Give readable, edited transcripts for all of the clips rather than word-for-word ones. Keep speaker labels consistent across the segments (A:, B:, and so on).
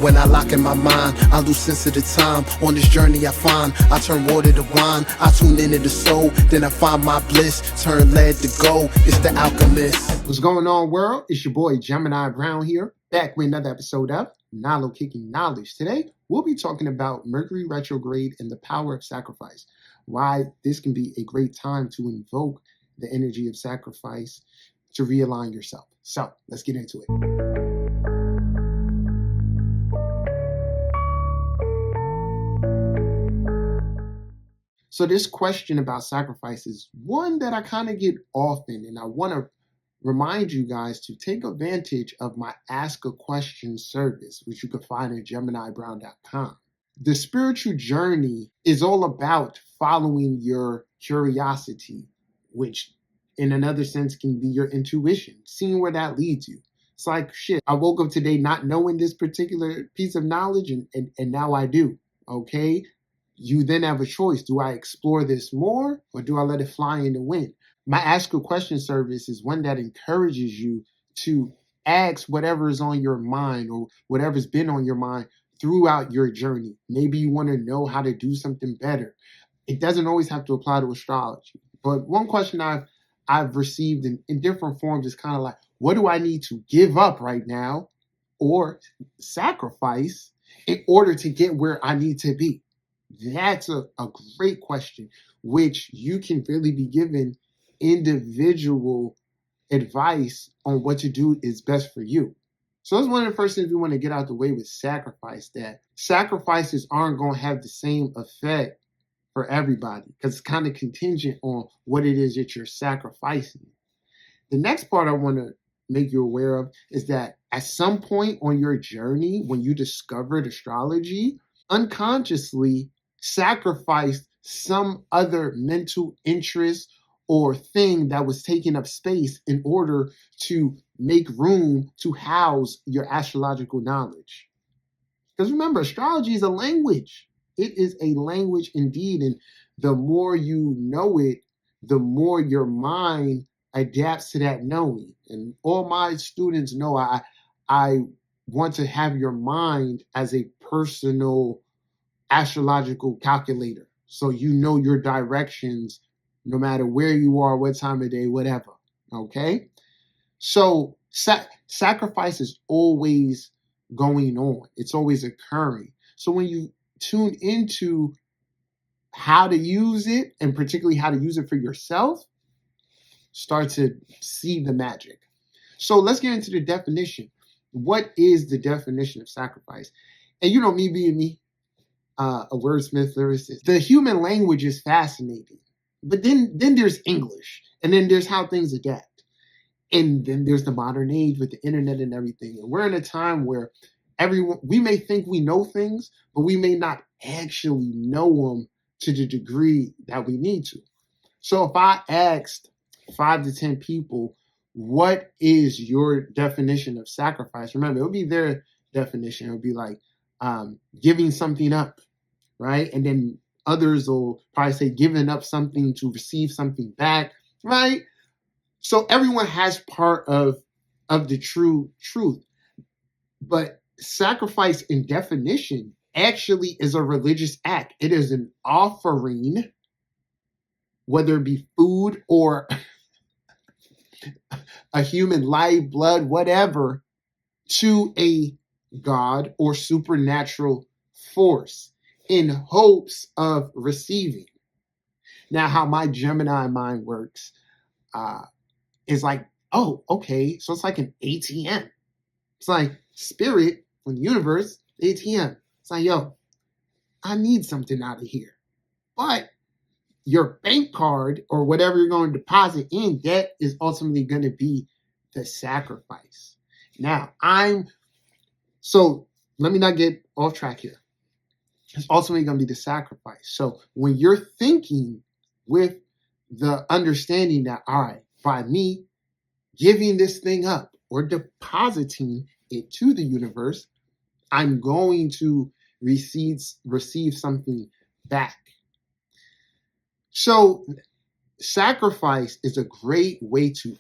A: When I lock in my mind, I lose sense of the time. On this journey I find, I turn water to wine. I tune into the soul, then I find my bliss. Turn lead to gold, it's the alchemist.
B: What's going on, world? It's your boy Gemini Brown here, back with another episode of Kicking Knowledge. Today, we'll be talking about Mercury Retrograde and the power of sacrifice. Why this can be a great time to invoke the energy of sacrifice to realign yourself. So, let's get into it. So this question about sacrifice is one that I kind of get often, and I want to remind you guys to take advantage of my Ask a Question service, which you can find at GeminiBrown.com. The spiritual journey is all about following your curiosity, which in another sense can be your intuition, seeing where that leads you. It's like, shit, I woke up today not knowing this particular piece of knowledge, and now I do, okay? You then have a choice. Do I explore this more or do I let it fly in the wind? My Ask a Question service is one that encourages you to ask whatever is on your mind or whatever's been on your mind throughout your journey. Maybe you want to know how to do something better. It doesn't always have to apply to astrology. But one question I've received in different forms is kind of like, what do I need to give up right now or sacrifice in order to get where I need to be? That's a great question, which you can really be given individual advice on what to do is best for you. So that's one of the first things we want to get out the way with sacrifice, that sacrifices aren't going to have the same effect for everybody because it's kind of contingent on what it is that you're sacrificing. The next part I want to make you aware of is that at some point on your journey, when you discovered astrology, unconsciously sacrificed some other mental interest or thing that was taking up space in order to make room to house your astrological knowledge. Because remember, astrology is a language. It is a language indeed. And the more you know it, the more your mind adapts to that knowing. And all my students know I want to have your mind as a personal astrological calculator. So you know your directions no matter where you are, what time of day, whatever. Okay? So sacrifice is always going on. It's always occurring. So when you tune into how to use it, and particularly how to use it for yourself, start to see the magic. So let's get into the definition. What is the definition of sacrifice? And you know me being me, a wordsmith lyricist. The human language is fascinating, but then there's English, and then there's how things adapt, and then there's the modern age with the internet and everything. And we're in a time where we may think we know things, but we may not actually know them to the degree that we need to. So if I asked 5 to 10 people, what is your definition of sacrifice? Remember, it would be their definition. It would be like giving something up. Right? And then others will probably say giving up something to receive something back, right? So everyone has part of the true truth. But sacrifice in definition actually is a religious act. It is an offering, whether it be food or a human life, blood, whatever, to a god or supernatural force, in hopes of receiving. Now, how my Gemini mind works is like, oh, okay, so it's like an ATM. It's like spirit from the universe, ATM. It's like, yo, I need something out of here. But your bank card or whatever you're going to deposit in, that is ultimately going to be the sacrifice. Now, so let me not get off track here. It's ultimately going to be the sacrifice. So when you're thinking with the understanding that, all right, by me giving this thing up or depositing it to the universe, I'm going to receive something back. So sacrifice is a great way to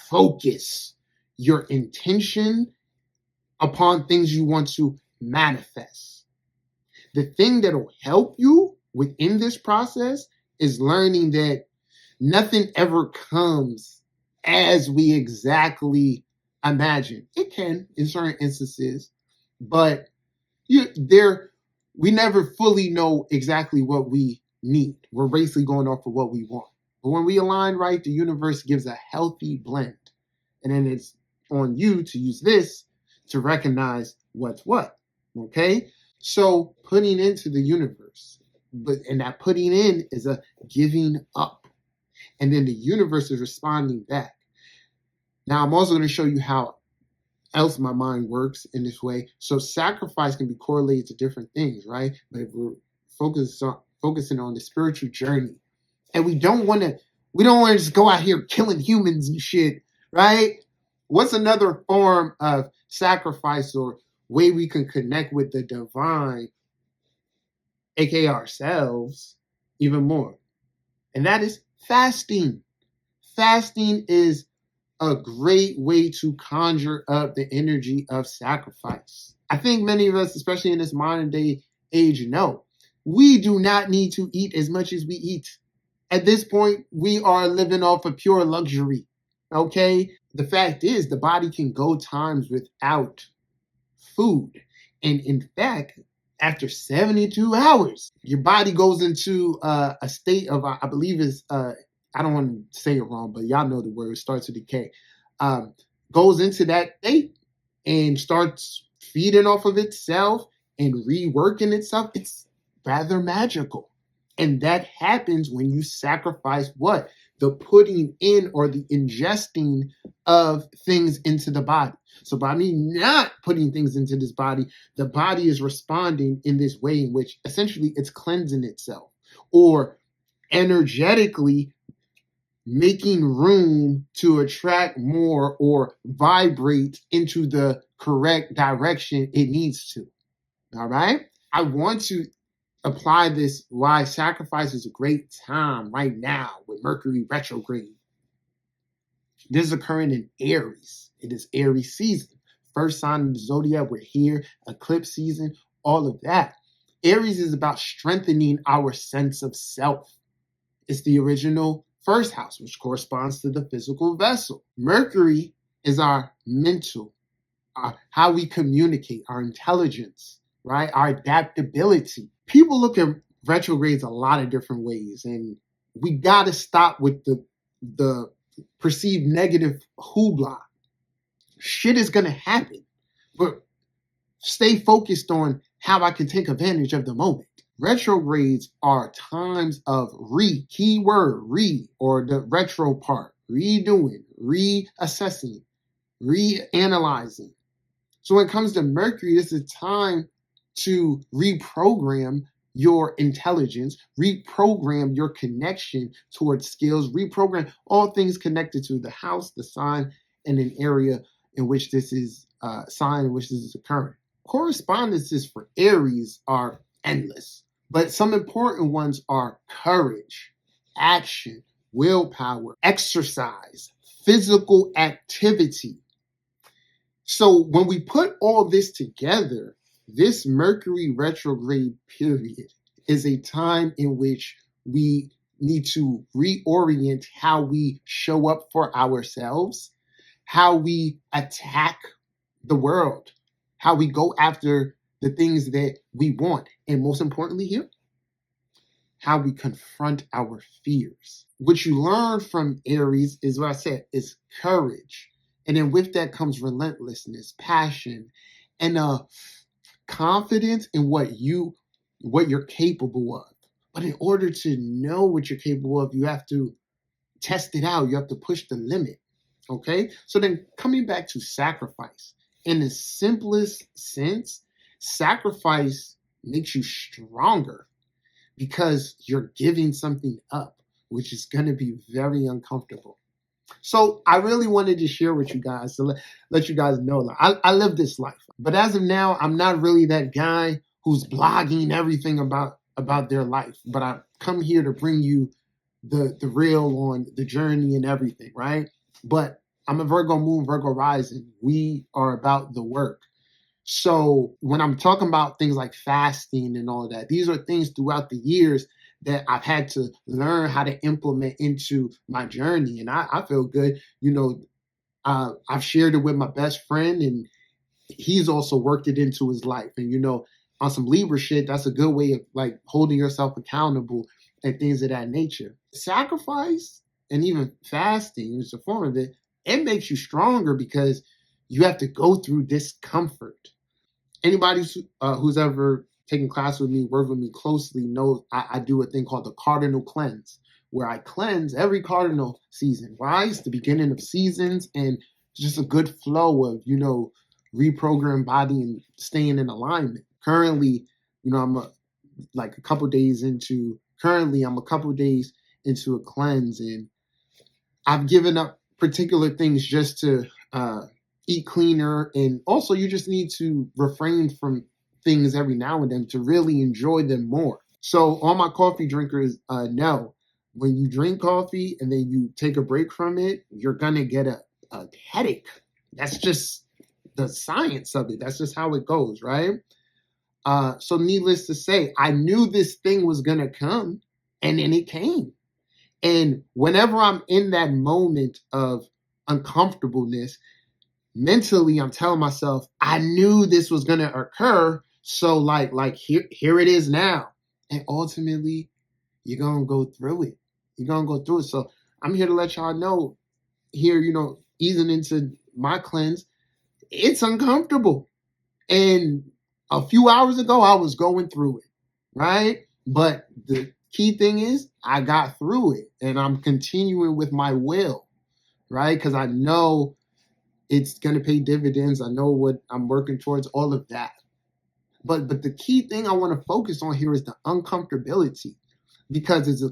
B: focus your intention upon things you want to manifest. The thing that'll help you within this process is learning that nothing ever comes as we exactly imagine. It can in certain instances, but we never fully know exactly what we need. We're basically going off of what we want. But when we align right, the universe gives a healthy blend. And then it's on you to use this to recognize what's what. Okay? So putting into the universe, and that putting in is a giving up. And then the universe is responding back. Now I'm also going to show you how else my mind works in this way. So sacrifice can be correlated to different things, right? But if we're focusing on the spiritual journey, and we don't want to just go out here killing humans and shit, right? What's another form of sacrifice or way we can connect with the divine, aka ourselves, even more? And that is fasting. Fasting is a great way to conjure up the energy of sacrifice. I think many of us, especially in this modern day age, know we do not need to eat as much as we eat. At this point, we are living off of pure luxury. Okay? The fact is, the body can go times without food. And in fact, after 72 hours, your body goes into a state of, I believe is, I don't want to say it wrong, but y'all know the word, it starts to decay. Goes into that state and starts feeding off of itself and reworking itself. It's rather magical. And that happens when you sacrifice what? The putting in or the ingesting of things into the body. So by me not putting things into this body, the body is responding in this way in which essentially it's cleansing itself or energetically making room to attract more or vibrate into the correct direction it needs to. All right? I want to apply this why sacrifice is a great time right now with Mercury Retrograde. This is occurring in Aries. It is Aries season. First sign of the zodiac, we're here, eclipse season, all of that. Aries is about strengthening our sense of self. It's the original first house, which corresponds to the physical vessel. Mercury is our mental, how we communicate, our intelligence, right? Our adaptability. People look at retrogrades a lot of different ways, and we got to stop with the perceived negative hoopla. Shit is going to happen, but stay focused on how I can take advantage of the moment. Retrogrades are times of keyword re, or the retro part, redoing, reassessing, reanalyzing. So when it comes to Mercury, this is a time to reprogram your intelligence, reprogram your connection towards skills, reprogram all things connected to the house, the sign, and an area in which this is sign in which this is occurring. Correspondences for Aries are endless, but some important ones are courage, action, willpower, exercise, physical activity. So when we put all this together, this Mercury retrograde period is a time in which we need to reorient how we show up for ourselves, how we attack the world, how we go after the things that we want, and most importantly here, how we confront our fears. What you learn from Aries is what I said, is courage. And then with that comes relentlessness, passion, and confidence in what you're capable of. But in order to know what you're capable of, you have to test it out. You have to push the limit. Okay? So then coming back to sacrifice, in the simplest sense, sacrifice makes you stronger because you're giving something up, which is going to be very uncomfortable. So I really wanted to share with you guys to let you guys know I live this life. But as of now, I'm not really that guy who's blogging everything about their life. But I come here to bring you the real on the journey and everything, right? But I'm a Virgo moon, Virgo rising. We are about the work. So when I'm talking about things like fasting and all of that, these are things throughout the years that I've had to learn how to implement into my journey. And I feel good. I've shared it with my best friend, and he's also worked it into his life. And on some Libra shit, that's a good way of like holding yourself accountable and things of that nature. Sacrifice and even fasting, which is a form of it, it makes you stronger because you have to go through discomfort. Anybody who's ever taken class with me, worked with me closely, knows I do a thing called the cardinal cleanse, where I cleanse every cardinal season. Why? It's the beginning of seasons and just a good flow of, reprogram body and staying in alignment. Currently, I'm a couple days into a cleanse, and I've given up particular things just to eat cleaner, and also you just need to refrain from things every now and then to really enjoy them more. So all my coffee drinkers know, when you drink coffee and then you take a break from it, you're gonna get a headache. That's just the science of it. That's just how it goes, right? So needless to say, I knew this thing was gonna come, and then it came. And whenever I'm in that moment of uncomfortableness, mentally I'm telling myself, I knew this was gonna occur. So like here it is now. And ultimately, you're gonna go through it. So I'm here to let y'all know here, easing into my cleanse, it's uncomfortable. And a few hours ago, I was going through it, right? But the key thing is I got through it, and I'm continuing with my will, right? Because I know it's going to pay dividends. I know what I'm working towards, all of that. But the key thing I want to focus on here is the uncomfortability, because it's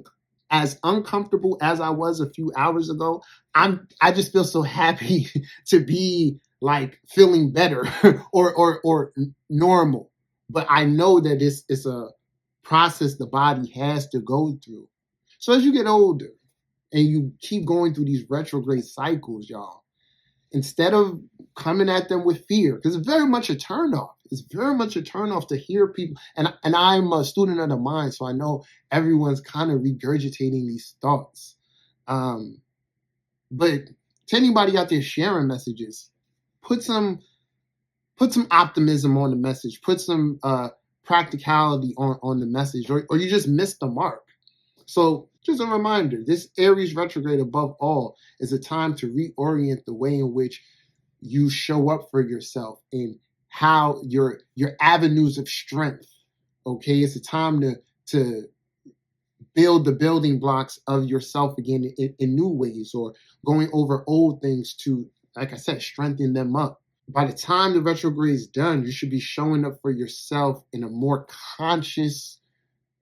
B: as uncomfortable as I was a few hours ago. I just feel so happy to be like feeling better or normal. But I know that it's a process the body has to go through. So as you get older and you keep going through these retrograde cycles, y'all, instead of coming at them with fear, because it's very much a turnoff. It's very much a turnoff to hear people. And I'm a student of the mind, so I know everyone's kind of regurgitating these thoughts. But to anybody out there sharing messages, put some optimism on the message. Put some practicality on the message, or you just missed the mark. So just a reminder, this Aries retrograde, above all, is a time to reorient the way in which you show up for yourself and how your avenues of strength. Okay, it's a time to build the building blocks of yourself again in new ways, or going over old things to, like I said, strengthen them up. By the time the retrograde is done, you should be showing up for yourself in a more conscious,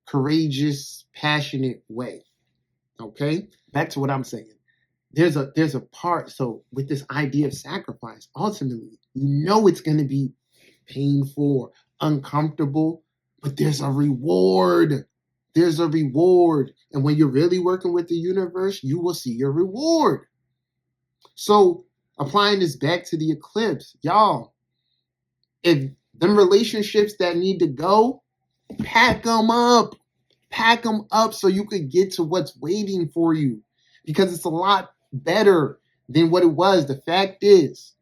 B: courageous, passionate way. Okay, back to what I'm saying. There's a part. So with this idea of sacrifice, ultimately, it's going to be painful, uncomfortable, but there's a reward. There's a reward. And when you're really working with the universe, you will see your reward. So applying this back to the eclipse, y'all, if them relationships that need to go, pack them up. Pack them up so you could get to what's waiting for you, because it's a lot better than what it was. The fact is,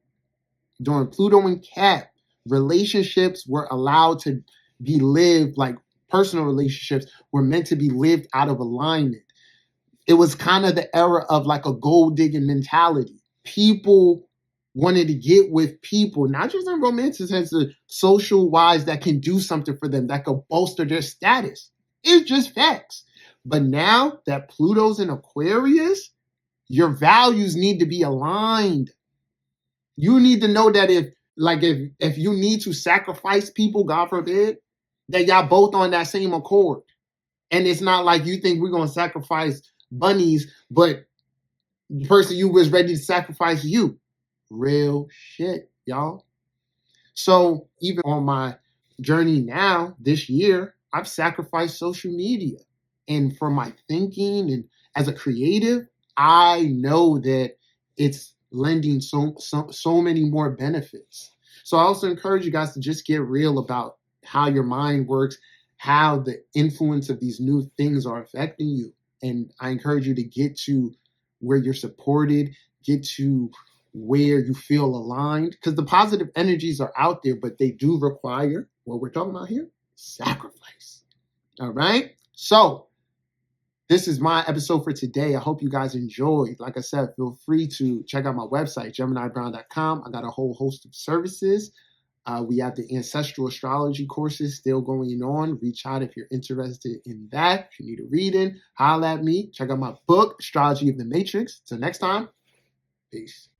B: during Pluto and Cap, relationships were allowed to be lived, like personal relationships were meant to be lived out of alignment. It was kind of the era of like a gold digging mentality. People wanted to get with people, not just in romantic sense, of social wise, that can do something for them, that could bolster their status. It's just facts. But now that Pluto's in Aquarius, your values need to be aligned. You need to know that if you need to sacrifice people, God forbid, that y'all both on that same accord. And it's not like you think we're going to sacrifice bunnies, but the person you was ready to sacrifice you. Real shit, y'all. So even on my journey now, this year, I've sacrificed social media. And for my thinking and as a creative, I know that it's lending so many more benefits. So I also encourage you guys to just get real about how your mind works, how the influence of these new things are affecting you. And I encourage you to get to where you're supported, get to where you feel aligned, because the positive energies are out there, but they do require what we're talking about here, sacrifice. All right. So this is my episode for today. I hope you guys enjoyed. Like I said, feel free to check out my website, GeminiBrown.com. I got a whole host of services. We have the ancestral astrology courses still going on. Reach out if you're interested in that. If you need a reading, holla at me. Check out my book, Astrology of the Matrix. Till next time, peace.